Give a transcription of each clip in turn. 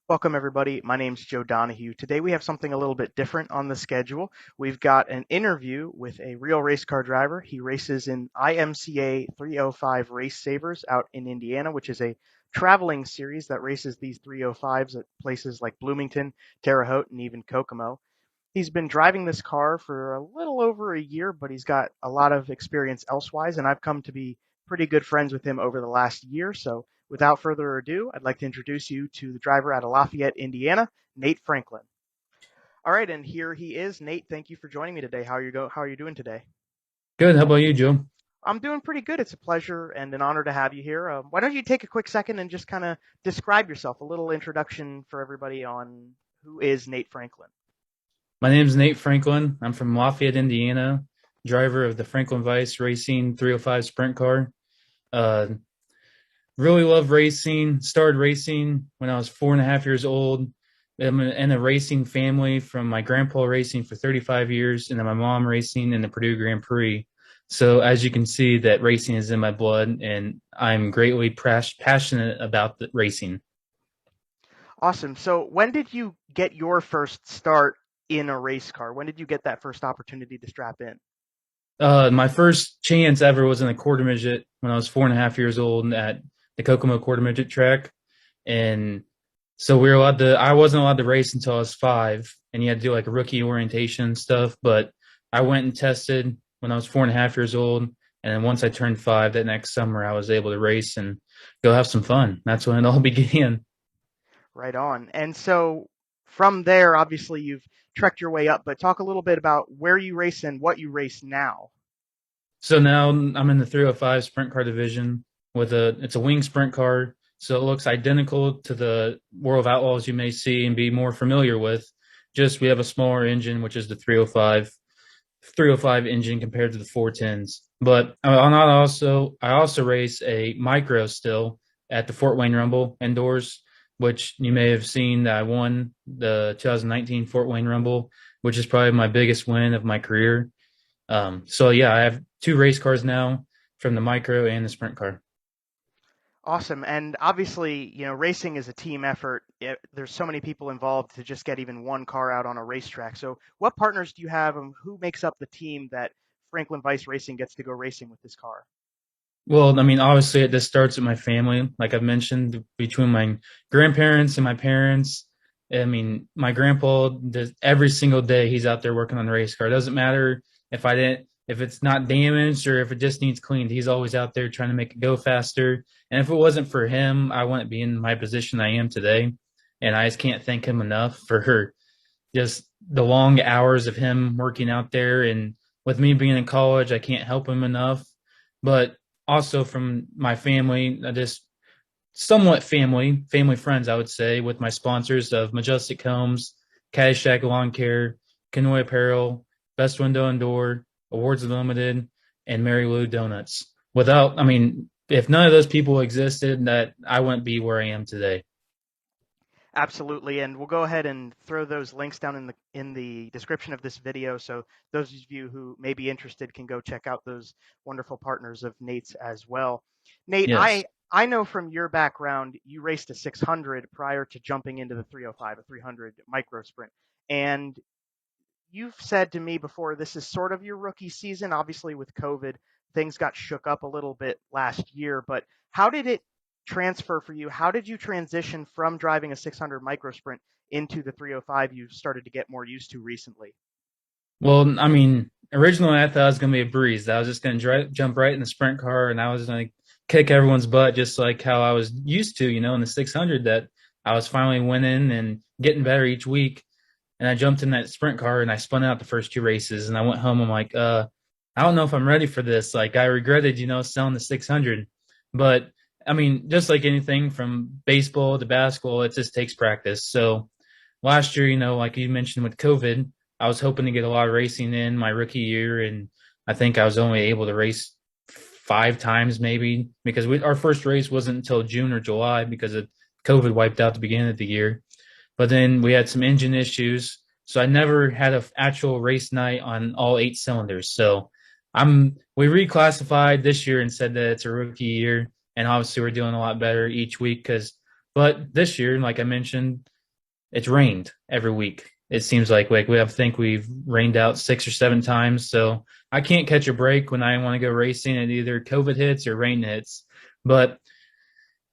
Welcome, everybody. My name's Joe Donahue. Today we have something a little bit different on the schedule. We've got an interview with a real race car driver. He races in IMCA 305 Race Savers out in Indiana, which is a traveling series that races these 305s at places like Bloomington, Terre Haute, and even Kokomo. He's been driving this car for a little over a year, but he's got a lot of experience elsewise, and I've come to be pretty good friends with him over the last year. So, without further ado, I'd like to introduce you to the driver out of Lafayette, Indiana, Nate Franklin. All right, and here he is. Nate, thank you for joining me today. How are you doing today? Good. How about you, Joe? I'm doing pretty good. It's a pleasure and an honor to have you here. Why don't you take a quick second and just kind of describe yourself, a little introduction for everybody on who is Nate Franklin? My name is Nate Franklin. I'm from Lafayette, Indiana, driver of the Franklin Vice Racing 305 Sprint Car. Uh, really love racing. Started racing when I was 4.5 years old. I'm in a racing family from my grandpa racing for 35 years and then my mom racing in the Purdue Grand Prix. So as you can see, that racing is in my blood, and I'm greatly passionate about the racing. Awesome. So when did you get your first start in a race car? When did you get that first opportunity to strap in? My first chance ever was in a quarter midget when I was 4.5 years old at the Kokomo quarter midget track. And so we were allowed to, I wasn't allowed to race until I was 5, and you had to do like rookie orientation stuff. But I went and tested when I was 4.5 years old. And then once I turned 5 that next summer, I was able to race and go have some fun. That's when it all began. Right on. And so from there, obviously you've trekked your way up, but talk a little bit about where you race and what you race now. So now I'm in the 305 sprint car division it's a wing sprint car. So it looks identical to the World of Outlaws you may see and be more familiar with. Just we have a smaller engine, which is the 305 engine compared to the 410s. But I also race a micro still at the Fort Wayne Rumble indoors, which you may have seen that I won the 2019 Fort Wayne Rumble, which is probably my biggest win of my career. So yeah, I have two race cars now from the micro and the sprint car. Awesome. And obviously, racing is a team effort. There's so many people involved to just get even one car out on a racetrack. So what partners do you have and who makes up the team that Franklin Vice Racing gets to go racing with this car? Well, I mean, obviously, it just starts with my family. Like I've mentioned, between my grandparents and my parents. I mean, my grandpa does every single day. He's out there working on the race car. It doesn't matter if it's not damaged or if it just needs cleaned. He's always out there trying to make it go faster. And if it wasn't for him, I wouldn't be in my position I am today. And I just can't thank him enough for just the long hours of him working out there. And with me being in college, I can't help him enough. But also from my family, just somewhat family friends, I would say, with my sponsors of Majestic Homes, Caddyshack Lawn Care, Canoe Apparel, Best Window and Door, Awards Unlimited, and Mary Lou Donuts. I mean, if none of those people existed, that I wouldn't be where I am today. Absolutely, and we'll go ahead and throw those links down in the description of this video, so those of you who may be interested can go check out those wonderful partners of Nate's as well. Nate, Yes. I know from your background you raced a 600 prior to jumping into the 305, a 300 micro sprint, and you've said to me before this is sort of your rookie season. Obviously, with COVID, things got shook up a little bit last year, but how did it transfer for you? How did you transition from driving a 600 micro sprint into the 305 you've started to get more used to recently? Well, I mean, originally I thought it was going to be a breeze. I was just going to jump right in the sprint car and I was going to kick everyone's butt just like how I was used to, in the 600 that I was finally winning and getting better each week. And I jumped in that sprint car and I spun out the first two races and I went home. I'm like, I don't know if I'm ready for this. Like I regretted, selling the 600. But I mean, just like anything from baseball to basketball, it just takes practice. So last year, like you mentioned with COVID, I was hoping to get a lot of racing in my rookie year, and I think I was only able to race 5 times maybe because our first race wasn't until June or July because of COVID wiped out the beginning of the year. But then we had some engine issues, so I never had an actual race night on all 8 cylinders. So we reclassified this year and said that it's a rookie year, and obviously we're doing a lot better each week. But this year, like I mentioned, it's rained every week. It seems like we have think we've rained out 6 or 7 times. So I can't catch a break when I want to go racing and either COVID hits or rain hits. But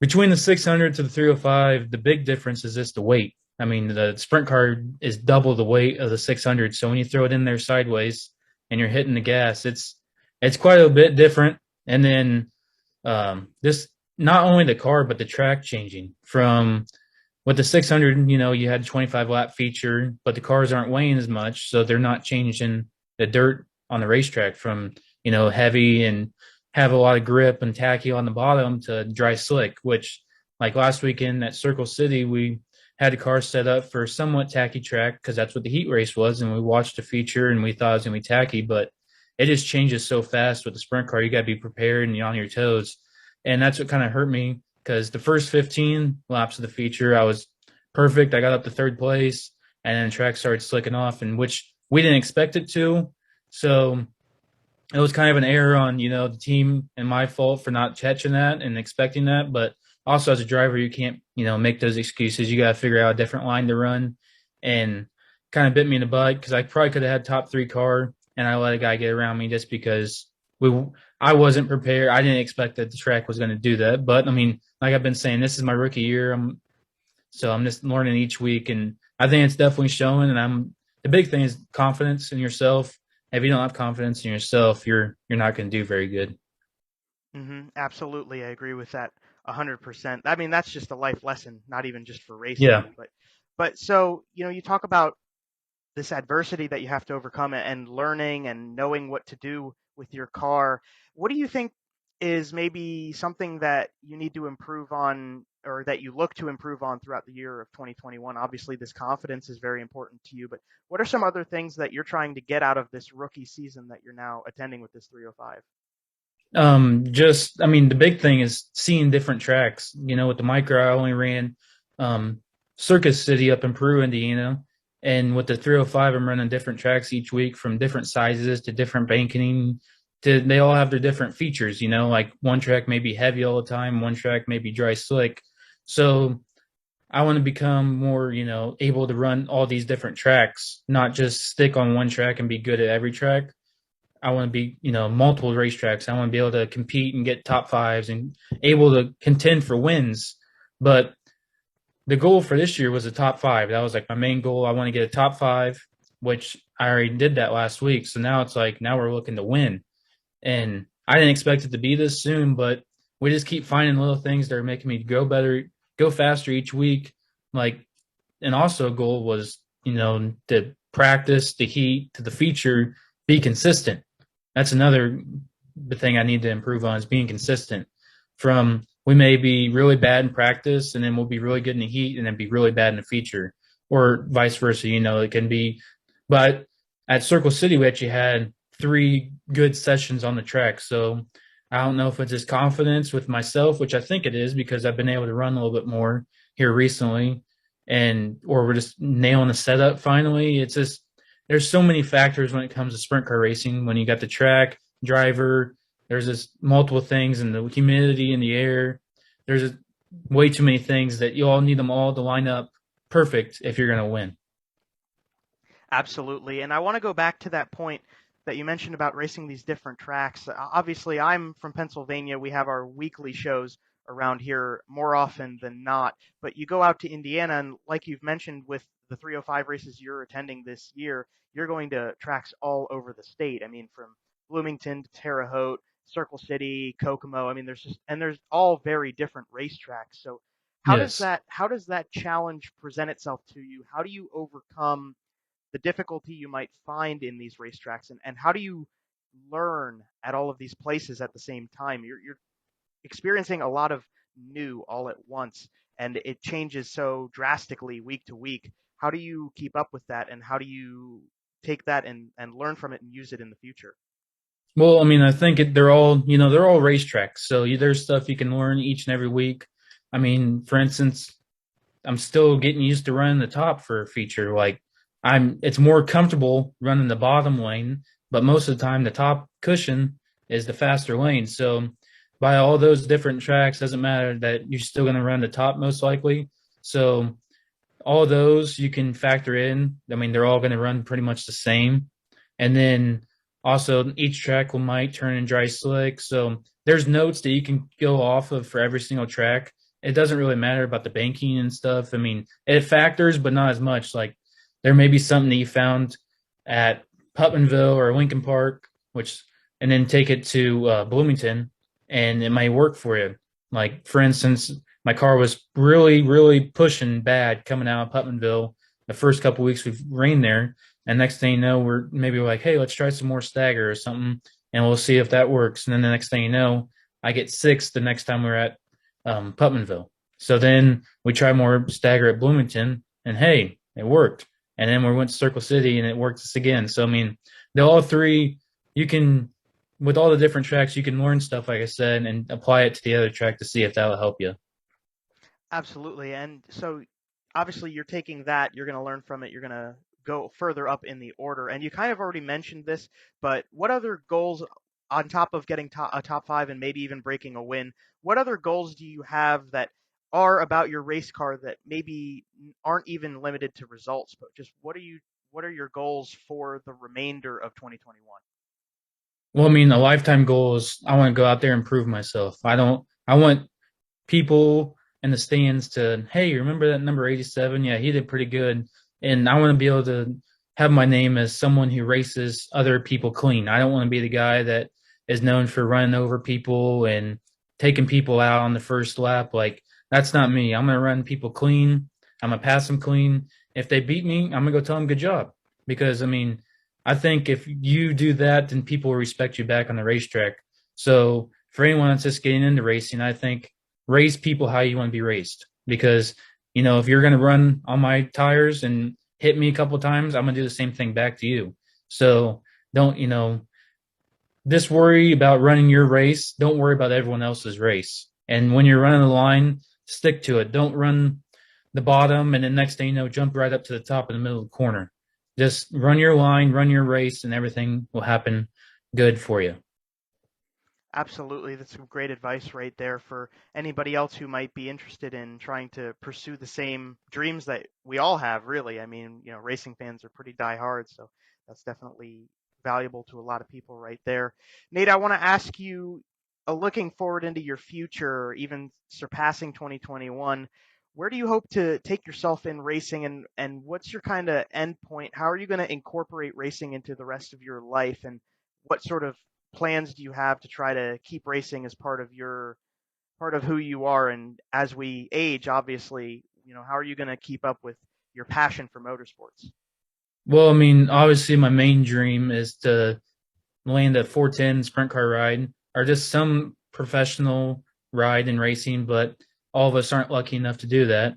between the 600 to the 305, the big difference is just the weight. I mean, the sprint car is double the weight of the 600. So when you throw it in there sideways and you're hitting the gas, it's quite a bit different. And then this not only the car but the track changing from with the 600, you had 25 lap feature, but the cars aren't weighing as much, so they're not changing the dirt on the racetrack from heavy and have a lot of grip and tacky on the bottom to dry slick. Which, like last weekend at Circle City, we had the car set up for somewhat tacky track because that's what the heat race was, and we watched the feature and we thought it was gonna be tacky, but it just changes so fast with the sprint car. You got to be prepared and you're on your toes, and that's what kind of hurt me because the first 15 laps of the feature, I was perfect. I got up to third place, and then the track started slicking off, and which we didn't expect it to. So it was kind of an error on, the team and my fault for not catching that and expecting that. But also as a driver, you can't, make those excuses. You got to figure out a different line to run, and kind of bit me in the butt because I probably could have had top three car, and I let a guy get around me just because I wasn't prepared. I didn't expect that the track was going to do that. But I mean, like I've been saying, this is my rookie year. I'm just learning each week, and I think it's definitely showing. And the big thing is confidence in yourself. If you don't have confidence in yourself, you're not going to do very good. Absolutely, I agree with that 100%. I mean, that's just a life lesson, not even just for Yeah. racing, but so you talk about this adversity that you have to overcome and learning and knowing what to do with your car. What do you think is maybe something that you need to improve on or that you look to improve on throughout the year of 2021? Obviously, this confidence is very important to you, but what are some other things that you're trying to get out of this rookie season that you're now attending with this 305? I mean, the big thing is seeing different tracks. With the micro, I only ran um, Circus City up in Peru, Indiana. And with the 305, I'm running different tracks each week from different sizes to different banking. They all have their different features, like one track may be heavy all the time, one track may be dry slick. So I want to become more, able to run all these different tracks, not just stick on one track and be good at every track. I want to be, multiple racetracks. I want to be able to compete and get top fives and able to contend for wins. But the goal for this year was a top five. That was like my main goal. I want to get a top five, which I already did that last week. So now it's like, now we're looking to win. And I didn't expect it to be this soon, but we just keep finding little things that are making me go better, go faster each week. Like, and also a goal was, to practice the heat to the feature, be consistent. That's another thing I need to improve on is being consistent. From we may be really bad in practice and then we'll be really good in the heat and then be really bad in the feature, or vice versa. It can be. But at Circle City, we actually had 3 good sessions on the track. So I don't know if it's just confidence with myself, which I think it is because I've been able to run a little bit more here recently, and or we're just nailing the setup finally. It's just there's so many factors when it comes to sprint car racing. When you got the track, driver, there's just multiple things, and the humidity in the air. There's just way too many things that you all need them all to line up perfect if you're going to win. Absolutely. And I want to go back to that point that you mentioned about racing these different tracks. Obviously, I'm from Pennsylvania. We have our weekly shows around here more often than not. But you go out to Indiana, and like you've mentioned with the 305 races you're attending this year, you're going to tracks all over the state. I mean, from Bloomington to Terre Haute, Circle City, Kokomo. I mean, there's all very different racetracks. So Yes. how does that challenge present itself to you? How do you overcome the difficulty you might find in these racetracks, and how do you learn at all of these places at the same time? You're experiencing a lot of new all at once, and it changes so drastically week to week. How do you keep up with that, and how do you take that and learn from it and use it in the future? Well, I mean, I think they're all racetracks. So there's stuff you can learn each and every week. I mean, for instance, I'm still getting used to running the top for a feature. Like it's more comfortable running the bottom lane, but most of the time the top cushion is the faster lane. So by all those different tracks, doesn't matter that you're still going to run the top most likely. So all those you can factor in. I mean, they're all going to run pretty much the same. And then also each track will might turn in dry slick. So there's notes that you can go off of for every single track. It doesn't really matter about the banking and stuff. I mean, it factors, but not as much. Like there may be something that you found at Putmanville or Lincoln Park, which and then take it to Bloomington, and it might work for you. Like for instance, my car was really, really pushing bad coming out of Putmanville. The first couple weeks we've rained there, and next thing you know, we're like, hey, let's try some more stagger or something, and we'll see if that works. And then the next thing you know, I get sixth the next time we're at Putmanville. So then we try more stagger at Bloomington, and hey, it worked. And then we went to Circle City, and it worked us again. So I mean, the all three you can with all the different tracks, you can learn stuff, like I said, and apply it to the other track to see if that'll help you. Absolutely. And so obviously you're taking that, you're going to learn from it, you're going to go further up in the order. And you kind of already mentioned this, but what other goals on top of getting a top five and maybe even breaking a win, what other goals do you have that are about your race car that maybe aren't even limited to results, but just what are your goals for the remainder of 2021? Well, I mean, a lifetime goal is I want to go out there and prove myself. I want people in the stands to, hey, remember that number 87? Yeah, he did pretty good. And I want to be able to have my name as someone who races other people clean. I don't want to be the guy that is known for running over people and taking people out on the first lap. Like, that's not me. I'm going to run people clean. I'm going to pass them clean. If they beat me, I'm going to go tell them good job. Because, I mean, I think if you do that, then people will respect you back on the racetrack. So for anyone that's just getting into racing, I think raise people how you want to be raised. Because, if you're going to run on my tires and hit me a couple of times, I'm going to do the same thing back to you. So don't, this worry about running your race. Don't worry about everyone else's race. And when you're running the line, stick to it. Don't run the bottom and then next thing you know, jump right up to the top in the middle of the corner. Just run your line, run your race, and everything will happen good for you. Absolutely. That's some great advice right there for anybody else who might be interested in trying to pursue the same dreams that we all have, really. I mean, racing fans are pretty diehard, so that's definitely valuable to a lot of people right there. Nate, I want to ask you, looking forward into your future, even surpassing 2021, where do you hope to take yourself in racing and what's your kind of end point? How are you going to incorporate racing into the rest of your life and what sort of plans do you have to try to keep racing as part of who you are? And as we age, obviously, how are you going to keep up with your passion for motorsports? Well, I mean, obviously, my main dream is to land a 410 sprint car ride or just some professional ride in racing, but all of us aren't lucky enough to do that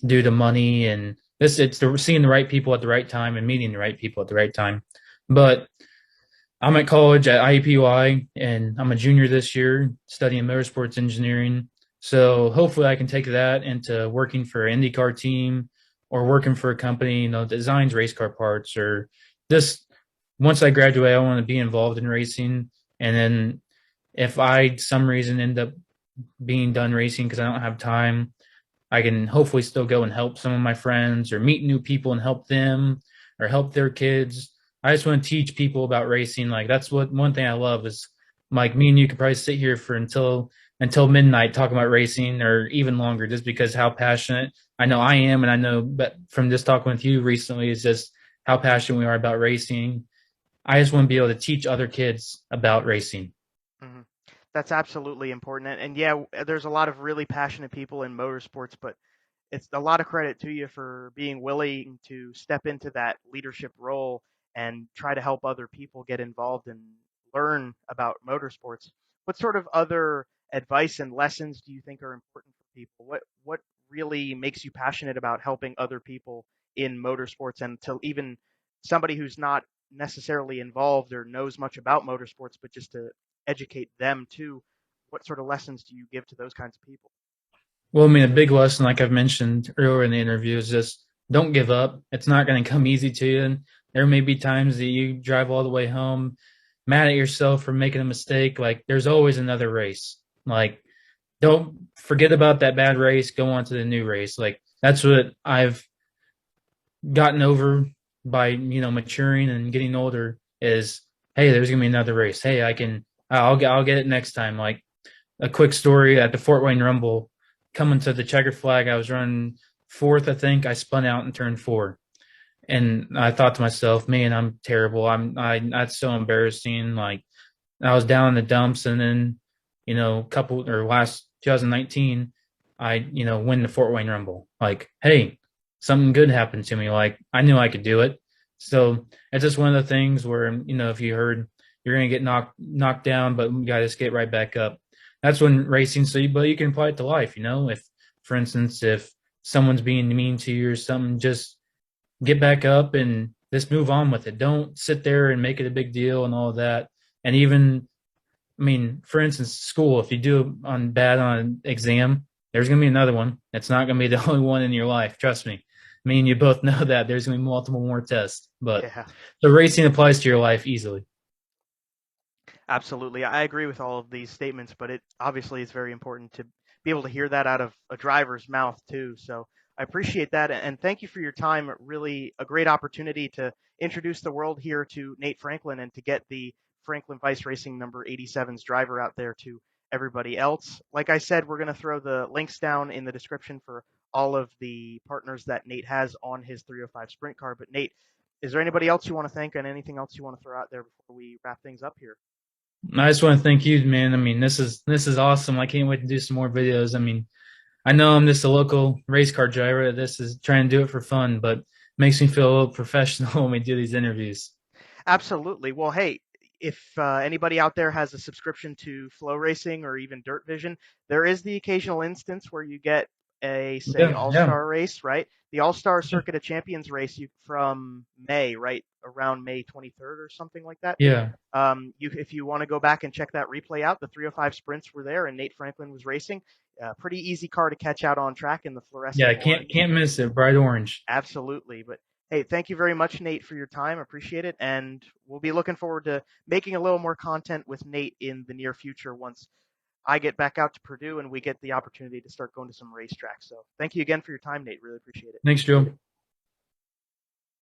due to money and this. Seeing the right people at the right time and meeting the right people at the right time. But I'm at college at IUPUI, and I'm a junior this year studying motorsports engineering. So hopefully I can take that into working for an IndyCar team or working for a company, that designs race car parts or just once I graduate, I want to be involved in racing. And then if I, some reason, end up being done racing because I don't have time, I can hopefully still go and help some of my friends or meet new people and help them or help their kids. I just want to teach people about racing. Like that's what one thing I love is like me and you could probably sit here for until midnight talking about racing or even longer just because how passionate I know I am and I know but from just talking with you recently is just how passionate we are about racing. I just want to be able to teach other kids about racing. Hmm. That's absolutely important. And yeah, there's a lot of really passionate people in motorsports, but it's a lot of credit to you for being willing to step into that leadership role and try to help other people get involved and learn about motorsports. What sort of other advice and lessons do you think are important for people? What really makes you passionate about helping other people in motorsports and to even somebody who's not necessarily involved or knows much about motorsports, but just to educate them too? What sort of lessons do you give to those kinds of people? Well, I mean, a big lesson, like I've mentioned earlier in the interview, is just don't give up. It's not going to come easy to you. And there may be times that you drive all the way home mad at yourself for making a mistake. Like, there's always another race. Like, don't forget about that bad race. Go on to the new race. Like, that's what I've gotten over by maturing and getting older is, hey, there's gonna be another race. Hey, I'll get it next time. Like a quick story at the Fort Wayne Rumble, coming to the checkered flag, I was running fourth, I think. I spun out and turned four, and I thought to myself, man, I'm terrible. That's so embarrassing. Like I was down in the dumps, and then couple or last 2019, I win the Fort Wayne Rumble. Like, hey, something good happened to me. Like I knew I could do it. So it's just one of the things where if you heard you're gonna get knocked down, but you gotta just get right back up. That's when racing. But you can apply it to life. If, for instance, if someone's being mean to you or something, just get back up and just move on with it. Don't sit there and make it a big deal and all of that. And even, I mean, for instance, school, if you do bad on an exam, there's going to be another one. It's not going to be the only one in your life. Trust me. Me and you both know that there's going to be multiple more tests, but Yeah. the racing applies to your life easily. Absolutely. I agree with all of these statements, but it obviously is very important to be able to hear that out of a driver's mouth too. So I appreciate that. And thank you for your time. Really a great opportunity to introduce the world here to Nate Franklin and to get the Franklin Vice Racing number 87's driver out there to everybody else. Like I said, we're going to throw the links down in the description for all of the partners that Nate has on his 305 sprint car. But Nate, is there anybody else you want to thank and anything else you want to throw out there before we wrap things up here? I just want to thank you, man. I mean, this is awesome. I can't wait to do some more videos. I mean, I know I'm just a local race car driver. This is trying to do it for fun, but makes me feel a little professional when we do these interviews. Absolutely. Well, hey, if anybody out there has a subscription to Flow Racing or even Dirt Vision, there is the occasional instance where you get a, say, Yeah, yeah, All-Star race, right? The All-Star Circuit of Champions race from May, right around May 23rd or something like that. yeah. If you want to go back and check that replay out, the 305 sprints were there and Nate Franklin was racing. Pretty easy car to catch out on track in the Yeah, fluorescent I can't orange. can't miss it. Bright orange. Absolutely. But hey, thank you very much, Nate, for your time. Appreciate it. And we'll be looking forward to making a little more content with Nate in the near future once I get back out to Purdue and we get the opportunity to start going to some racetracks. So thank you again for your time, Nate. Really appreciate it. Thanks, Joe.